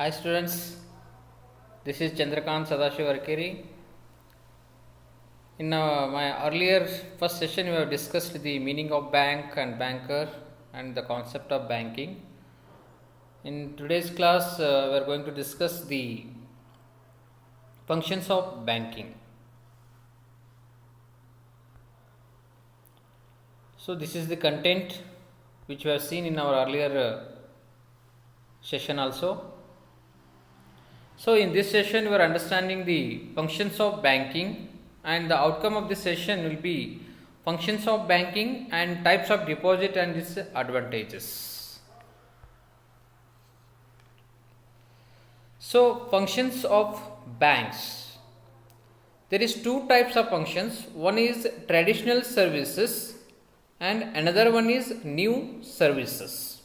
Hi students, this is Chandrakant Sadashiv Arkeri. In my earlier first session, we have discussed the meaning of bank and banker and the concept of banking. In today's class, we are going to discuss the functions of banking. So this is the content which we have seen in our earlier session also. So in this session we are understanding the functions of banking, and the outcome of this session will be functions of banking and types of deposit and its advantages. So functions of banks. There is two types of functions. One is traditional services and another one is new services.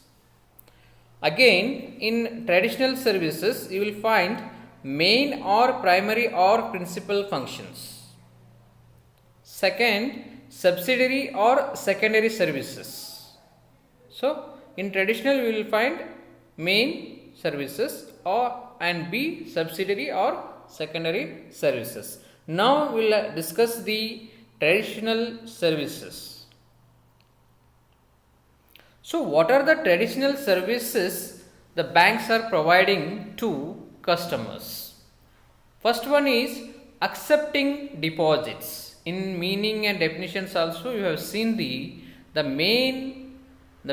Again, in traditional services, you will find main or primary or principal functions. Second, subsidiary or secondary services. So, in traditional, you will find main services and B subsidiary or secondary services. Now, we will discuss the traditional services. So, what are the traditional services the banks are providing to customers? First one is accepting deposits. In meaning and definitions also you have seen the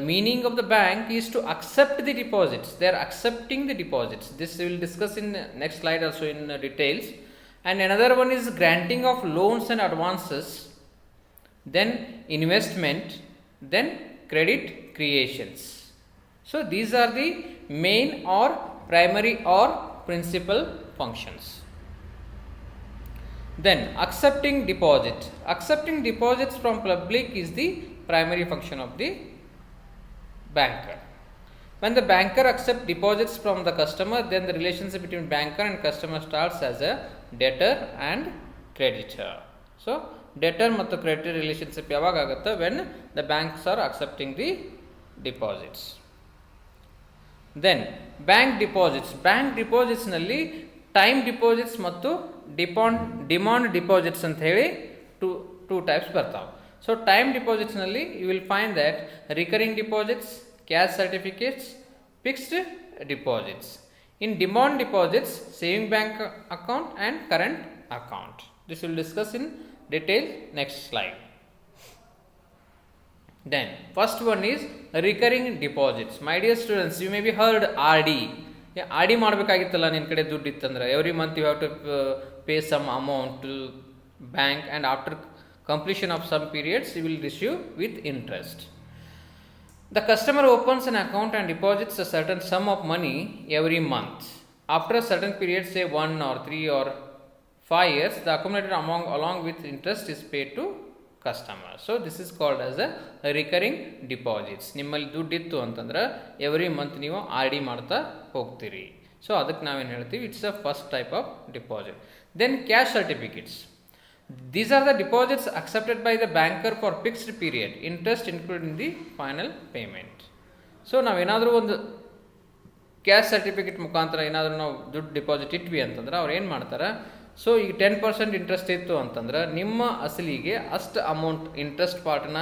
meaning of the bank is to accept the deposits. They are accepting the deposits. This we will discuss in next slide also in details. And another one is granting of loans and advances, then investment, then credit creations. So these are the main or primary or principal functions. Then accepting deposit. Accepting deposits from public is the primary function of the banker. When the banker accepts deposits from the customer, then the relationship between banker and customer starts as a debtor and creditor. So debtor ಮತ್ತು creditor relationship ಯಾವಾಗ ಆಗುತ್ತೆ when the banks are accepting the deposits. Then bank deposits ನಲ್ಲಿ time deposits ಮತ್ತು demand deposits ಅಂತ ಹೇಳಿ two types ಬರ್ತಾವೆ. So time deposits ನಲ್ಲಿ you will find that recurring deposits, cash certificates, fixed deposits. In demand deposits, saving bank account and current account. This we will discuss in detail next slide. Then first one is recurring deposits. My dear students, you may be heard RD. RD ಮಾಡಬೇಕಾಗಿತ್ತಲ್ಲ ನಿನ್ನ ಕಡೆ ದುಡ್ಡು ಇತ್ತಂದ್ರೆ every month you have to pay some amount to bank, and after completion of some periods you will receive with interest. The customer opens an account and deposits a certain sum of money every month. After a certain period, say 1 or 3 or 5 years, the accumulated amount along with interest is paid to customer. So this is called as a recurring deposits. ನಿಮ್ಮಲ್ಲಿ ದುಡ್ಡು ಇತ್ತು ಅಂತಂದ್ರೆ every month ನೀವು RD ಮಾಡ್ತಾ ಹೋಗ್ತೀರಿ. So ಅದಕ್ಕೆ ನಾವೇನು ಹೇಳ್ತೀವಿ, it's a first type of deposit. Then cash certificates. These are the deposits accepted by the banker for fixed period, interest included in the final payment. So ನಾವೇನಾದರೂ ಒಂದು cash certificate ಮುಖಾಂತರ ಏನಾದರೂ ನಾವು ದುಡ್ಡು ಡಿಪಾಸಿಟ್ ಇಟ್ವಿ ಅಂತಂದ್ರೆ ಅವ್ರು ಏನು ಮಾಡ್ತಾರೆ, ಸೊ ಈಗ 10% ಇಂಟ್ರೆಸ್ಟ್ ಇತ್ತು ಅಂತಂದ್ರೆ ನಿಮ್ಮ ಅಸಲಿಗೆ ಅಷ್ಟು ಅಮೌಂಟ್ ಇಂಟ್ರೆಸ್ಟ್ ಪಾರ್ಟ್ನ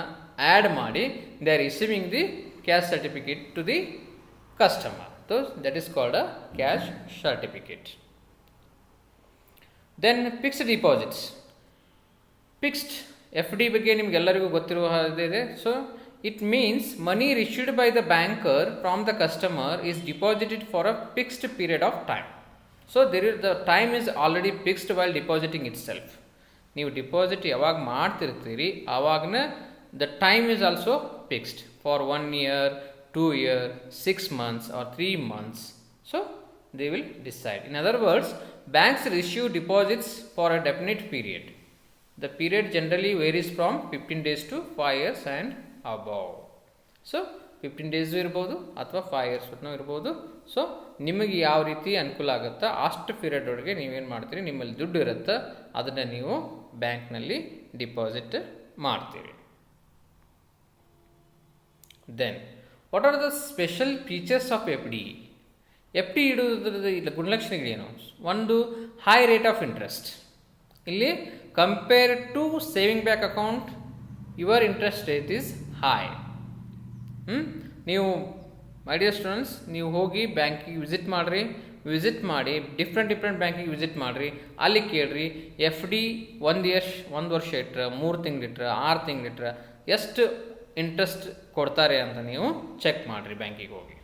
ಆ್ಯಡ್ ಮಾಡಿ they are receiving the cash certificate to the customer. So that is called a cash certificate. Then fixed deposits. Fixed FD ಬಗ್ಗೆ ನಿಮಗೆಲ್ಲರಿಗೂ ಗೊತ್ತಿರುವ ಹಾಗೆ ಇದೆ. So it means money received by the banker from the customer is deposited for a fixed period of time. So the time is already fixed while depositing itself. ನೀವು deposit ಯಾವಾಗ ಮಾಡ್ತಿರ್ತೀರಿ ಆವಾಗನ the time is also fixed for 1 year, 2 year, 6 months or 3 months. So they will decide. In other words, banks issue deposits for a definite period. The period generally varies from 15 days to 5 years and above. So 15 days ಇರ್ಬೋದು ಅಥವಾ 5 years ಇರ್ಬೋದು. So ನಿಮಗೆ ಯಾವ ರೀತಿ ಅನುಕೂಲ ಆಗುತ್ತಾ ಅಷ್ಟು period ಒಳಗೆ ನೀವೇನು ಮಾಡ್ತೀರಿ, ನಿಮ್ಮಲ್ಲಿ ದುಡ್ಡು ಇರುತ್ತೆ ಅದನ್ನು ನೀವು ಬ್ಯಾಂಕ್ನಲ್ಲಿ ಡಿಪಾಸಿಟ್ ಮಾಡ್ತೀರಿ. Then what are the special features of FD? F D ಇಡುವುದ್ರದ್ದು ಇಲ್ಲ ಗುಣಲಕ್ಷಣಗಳೇನು? ಒಂದು ಹೈ ರೇಟ್ ಆಫ್ ಇಂಟ್ರೆಸ್ಟ್. ಇಲ್ಲಿ compare to saving bank account your interest rate is high. ನೀವು ಮೈ ಡಿಯರ್ ಸ್ಟೂಡೆಂಟ್ಸ್, ನೀವು ಹೋಗಿ ಬ್ಯಾಂಕಿಗೆ ವಿಸಿಟ್ ಮಾಡಿ ಡಿಫ್ರೆಂಟ್ ಬ್ಯಾಂಕಿಗೆ ವಿಸಿಟ್ ಮಾಡಿರಿ. ಅಲ್ಲಿ ಕೇಳ್ರಿ, ಎಫ್ ಡಿ ಒಂದು ವರ್ಷ ಇಟ್ಟರೆ, 3 ತಿಂಗಳಿಟ್ರೆ, 6 ತಿಂಗಳಿಟ್ರೆ ಎಷ್ಟು ಇಂಟ್ರೆಸ್ಟ್ ಕೊಡ್ತಾರೆ ಅಂತ ನೀವು ಚೆಕ್ ಮಾಡಿರಿ ಬ್ಯಾಂಕಿಗೆ ಹೋಗಿ.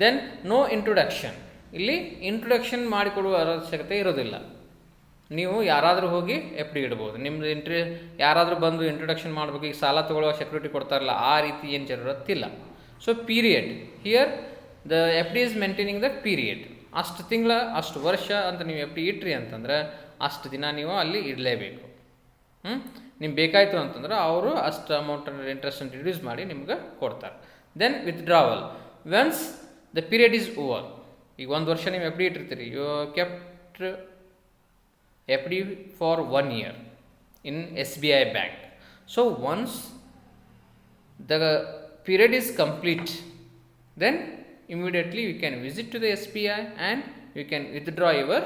Then no introduction. ಇಲ್ಲಿ ಇಂಟ್ರೊಡಕ್ಷನ್ ಮಾಡಿಕೊಡುವ ಅವಶ್ಯಕತೆ ಇರೋದಿಲ್ಲ. ನೀವು ಯಾರಾದರೂ ಹೋಗಿ ಎಫ್ ಡಿ ಇಡ್ಬೋದು. ನಿಮ್ಮದು ಯಾರಾದರೂ ಬಂದು ಇಂಟ್ರೊಡಕ್ಷನ್ ಮಾಡಬೇಕು, ಈಗ ಸಾಲ ತೊಗೊಳ್ಳೋ ಸೆಕ್ಯೂರಿಟಿ ಕೊಡ್ತಾರಲ್ಲ, ಆ ರೀತಿ ಏನು ಜರೂರತ್ತಿಲ್ಲ. So period here the F D is maintaining the period. ಅಷ್ಟು ತಿಂಗಳ, ಅಷ್ಟು ವರ್ಷ ಅಂತ ನೀವು ಎಫ್ ಡಿ ಇಟ್ರಿ ಅಂತಂದ್ರೆ ಅಷ್ಟು ದಿನ ನೀವು ಅಲ್ಲಿ ಇಡಲೇಬೇಕು. ನಿಮ್ಗೆ ಬೇಕಾಯಿತು ಅಂತಂದ್ರೆ ಅವರು ಅಷ್ಟು ಅಮೌಂಟ್ ಇಂಟ್ರೆಸ್ಟ್ ರಿಡ್ಯೂಸ್ ಮಾಡಿ ನಿಮ್ಗೆ ಕೊಡ್ತಾರೆ. Then withdrawal once the period is over. ಈಗ 1 ವರ್ಷ ನೀವು ಎಫ್ ಡಿ ಇಟ್ಟಿರ್ತೀರಿ, you kept F D for 1 year in SBI bank. So once the period is complete, then immediately you can visit to the SBI and you can withdraw your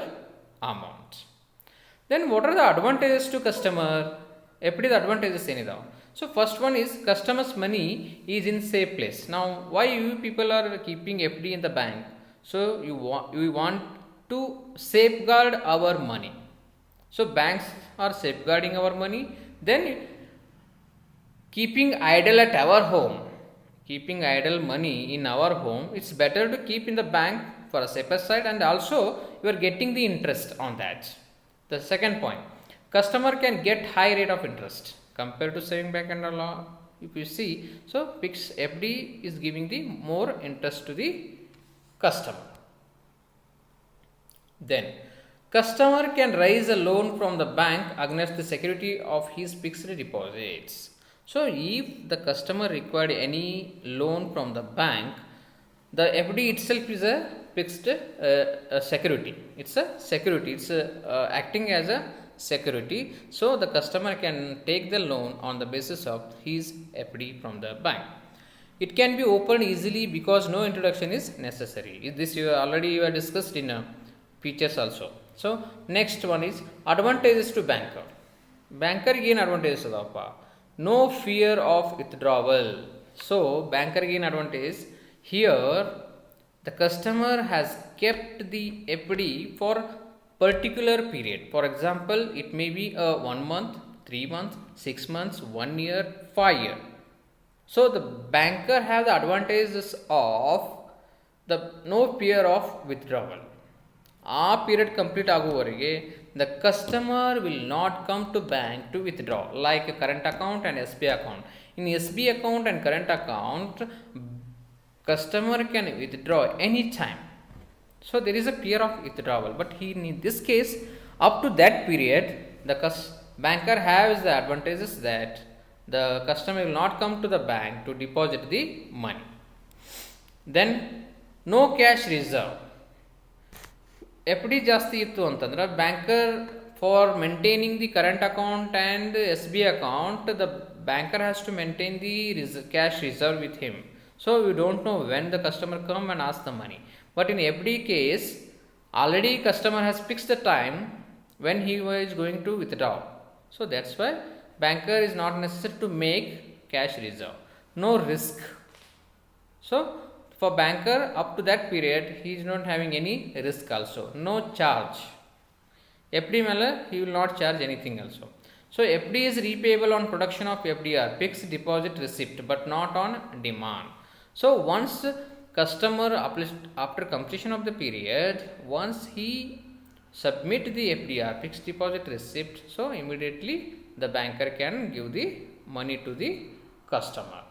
amount. Then what are the advantages to customer? FD the advantages ಏನಿದಾವೆ? So first one is customers money is in safe place. Now why you people are keeping FD in the bank? So you want to safeguard our money. So banks are safeguarding our money. Then keeping idle at our home, keeping idle money in our home, it's better to keep in the bank for a safer side, and also you are getting the interest on that. The second point, customer can get high rate of interest compared to saving bank and all. If you see, so fixed FD is giving the more interest to the customer. Then customer can raise a loan from the bank against the security of his fixed deposits. So if the customer required any loan from the bank, the FD itself is a fixed security. It's a security. It's acting as a security. So the customer can take the loan on the basis of his FD from the bank. It can be opened easily because no introduction is necessary. This you have discussed in features also. So next one is advantages to banker. Banker gain advantages adappa. No fear of withdrawal. So banker gain advantage here, the customer has kept the FD for particular period. For example, it may be a 1 month, 3 months, 6 months, 1 year, 5 year. So the banker have the advantages of the no fear of withdrawal. ಆ period complete ಆಗುವವರೆಗೆ the customer will not come to bank to withdraw, like current account and S B account. In S B account and current account, customer can withdraw any time. So there is a fear of withdrawal. But in this case, up to that period, the banker haves the advantages that the customer will not come to the bank to deposit the money. Then no cash reserve. F D ಜಾಸ್ತಿ ಇತ್ತು ಅಂತಂದ್ರೆ banker for maintaining the current account and S B account, the banker has to maintain the cash reserve with him. So you don't know when the customer come and ask the money. But in F D case, already customer has fixed the time when he is going to withdraw. So that's why banker is not necessary to make cash reserve. No risk. So for banker, up to that period, he is not having any risk also. No charge. FD mele he will not charge anything also. So FD is repayable on production of FDR, fixed deposit receipt, but not on demand. So once customer after completion of the period, once he submit the FDR, fixed deposit receipt, so immediately the banker can give the money to the customer.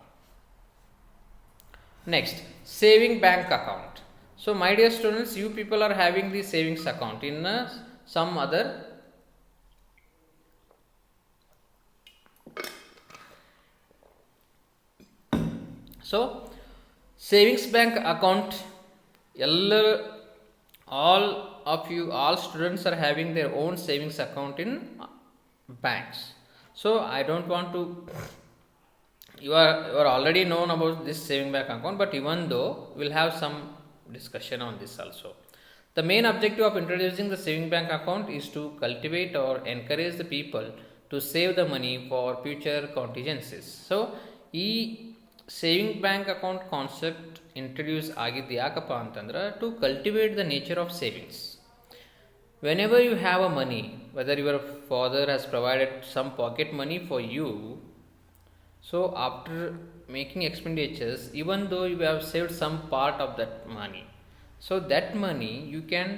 Next, saving bank account. So my dear students, you people are having the savings account in some other so savings bank account, all of you, all students are having their own savings account in banks. So I don't want to, you are already known about this saving bank account, but even though we'll have some discussion on this also. The main objective of introducing the saving bank account is to cultivate or encourage the people to save the money for future contingencies. So ಈ saving bank account concept introduce ಆಗಿದ್ದು ಯಾಕಪ್ಪ ಅಂತಂದ್ರೆ to cultivate the nature of savings. Whenever you have a money, whether your father has provided some pocket money for you, so after making expenditures, even though you have saved some part of that money, so that money you can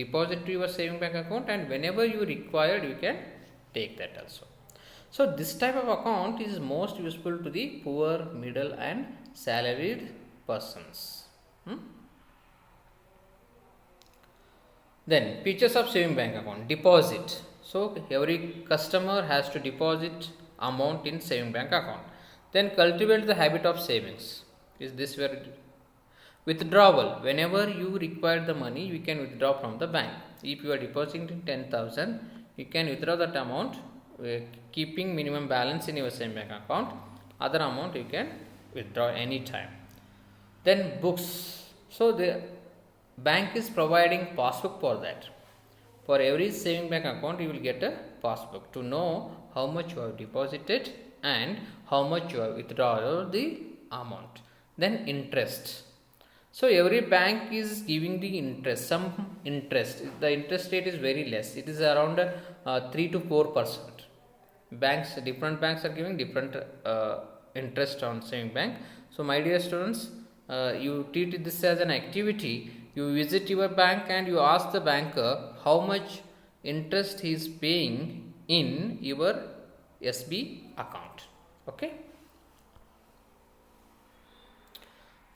deposit to your saving bank account, and whenever you required you can take that also. So this type of account is most useful to the poor, middle and salaried persons. Then features of saving bank account: deposit. So every customer has to deposit amount in saving bank account. Then cultivate the habit of savings. Is this where withdrawal? Whenever you require the money, you can withdraw from the bank. If you are depositing 10,000, you can withdraw that amount, keeping minimum balance in your saving bank account. Other amount you can withdraw anytime. Then books. So the bank is providing passbook for that. For every saving bank account you will get a passbook to know how much you have deposited and how much you have withdrawn the amount. Then interest. So every bank is giving the interest, some interest. The interest rate is very less. It is around 3 to 4%. Banks, different banks are giving different interest on saving bank. So my dear students, you treat this as an activity. You visit your bank and you ask the banker how much interest he is paying in your SB account. Okay.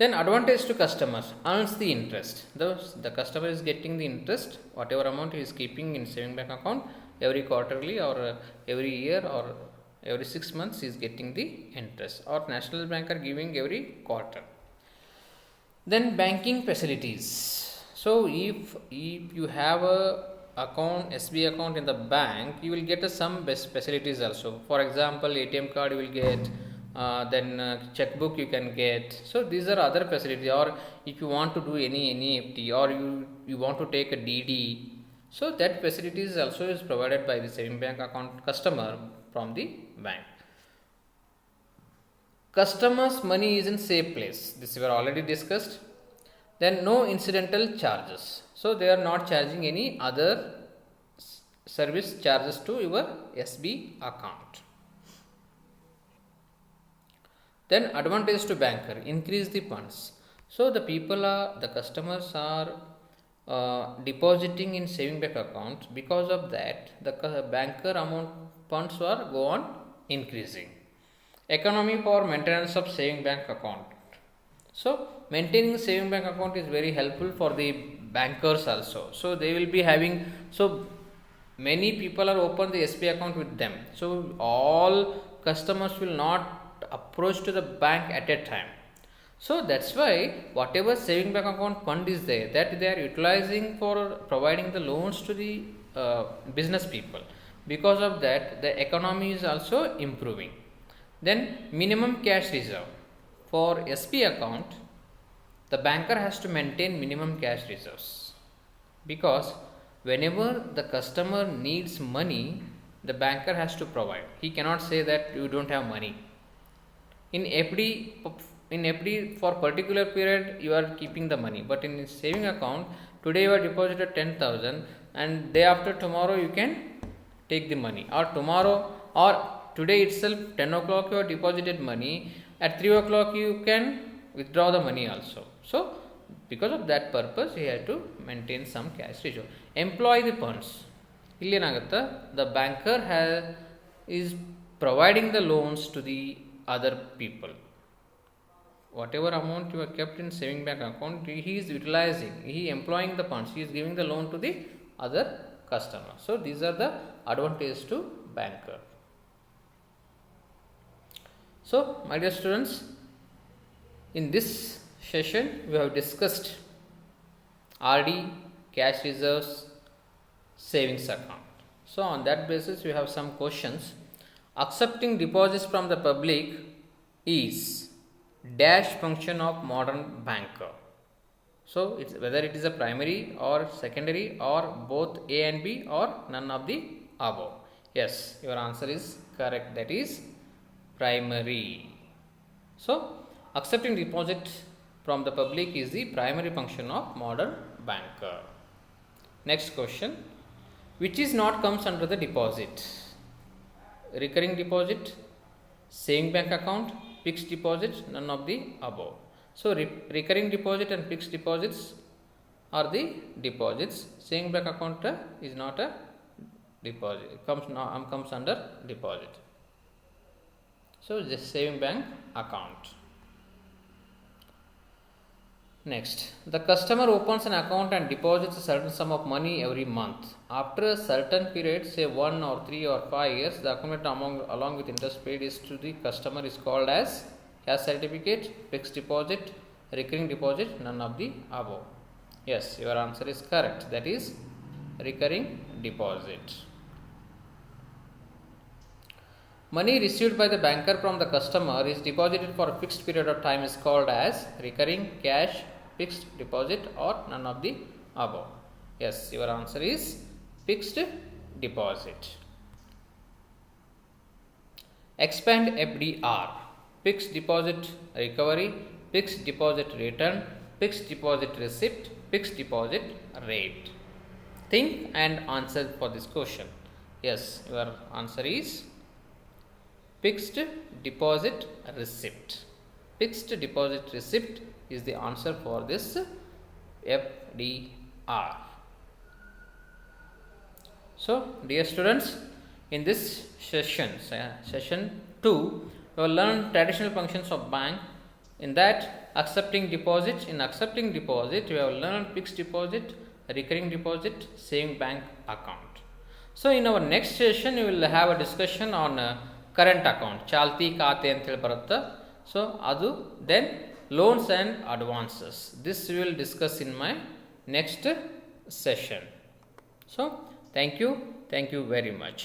Then advantage to customers: earns the interest. Thus the customer is getting the interest, whatever amount he is keeping in saving bank account, every quarterly or every year or every 6 months he is getting the interest, or national bank are giving every quarter. Then banking facilities. So if you have a account, SB account in the bank, you will get some best facilities also. For example, ATM card you will get, then checkbook you can get. So these are other facilities. Or if you want to do any NEFT, or you want to take a DD, so that facilities also is provided by the saving bank account customer from the bank. Customers' money is in safe place. This we are already discussed. Then no incidental charges. So they are not charging any other service charges to your SB account. Then advantage to banker: increase the funds. So the customers are depositing in saving bank account. Because of that, the banker amount funds are go on increasing. Economy for maintenance of saving bank account. So maintaining saving bank account is very helpful for the bankers also. So they will be having, so many people are open the SB account with them. So all customers will not approach to the bank at a time. So that's why whatever saving bank account fund is there, that they are utilizing for providing the loans to the business people. Because of that, the economy is also improving. Then minimum cash reserve. For SB account, the banker has to maintain minimum cash reserves, because whenever the customer needs money, the banker has to provide. He cannot say that you don't have money. In FD for particular period you are keeping the money, but in saving account, today you are deposited 10,000 and day after tomorrow you can take the money, or tomorrow or today itself 10 o'clock you are deposited money, at 3 o'clock you can withdraw the money also. So because of that purpose you have to maintain some cash reserve. Employ the funds. ಇಲ್ಲಿ ಏನಾಗುತ್ತೆ, the banker is providing the loans to the other people. Whatever amount you have kept in saving bank account, he is utilizing, he employing the funds, he is giving the loan to the other customer. So these are the advantages to banker. So my dear students, in this session we have discussed RD, cash reserves, savings account. So on that basis we have some questions. Accepting deposits from the public is dash function of modern banker. So it's whether it is a primary or secondary or both A and B or none of the above. Yes, your answer is correct, that is primary. So accepting deposit from the public is the primary function of modern banker. Next question, which is not comes under the deposit? Recurring deposit, saving bank account, fixed deposit, none of the above. So recurring deposit and fixed deposits are the deposits. Saving bank account is not a deposit. It comes under deposit. So just saving bank account. Next, the customer opens an account and deposits a certain sum of money every month. After a certain period, say 1 or 3 or 5 years, the accumulated amount along with interest paid is to the customer is called as cash certificate, fixed deposit, recurring deposit, none of the above. Yes, your answer is correct, that is recurring deposit. Money received by the banker from the customer is deposited for a fixed period of time is called as recurring, cash, fixed deposit, or none of the above. Yes, your answer is fixed deposit. Expand FDR, fixed deposit recovery, fixed deposit return, fixed deposit receipt, fixed deposit rate. Think and answer for this question. Yes, your answer is fixed deposit receipt. Fixed deposit receipt is the answer for this FDR. So, dear students, in this session 2, we will learn traditional functions of bank. In that, accepting deposit. In accepting deposit, we have learned fixed deposit, recurring deposit, saving bank account. So, in our next session, we will have a discussion on current account, ಚಾಲ್ತಿ ಖಾತೆ ಅಂತ ಹೇಳಿ ಬರುತ್ತೆ. So ಅದು then loans and advances. This we will discuss in my next session. So thank you very much.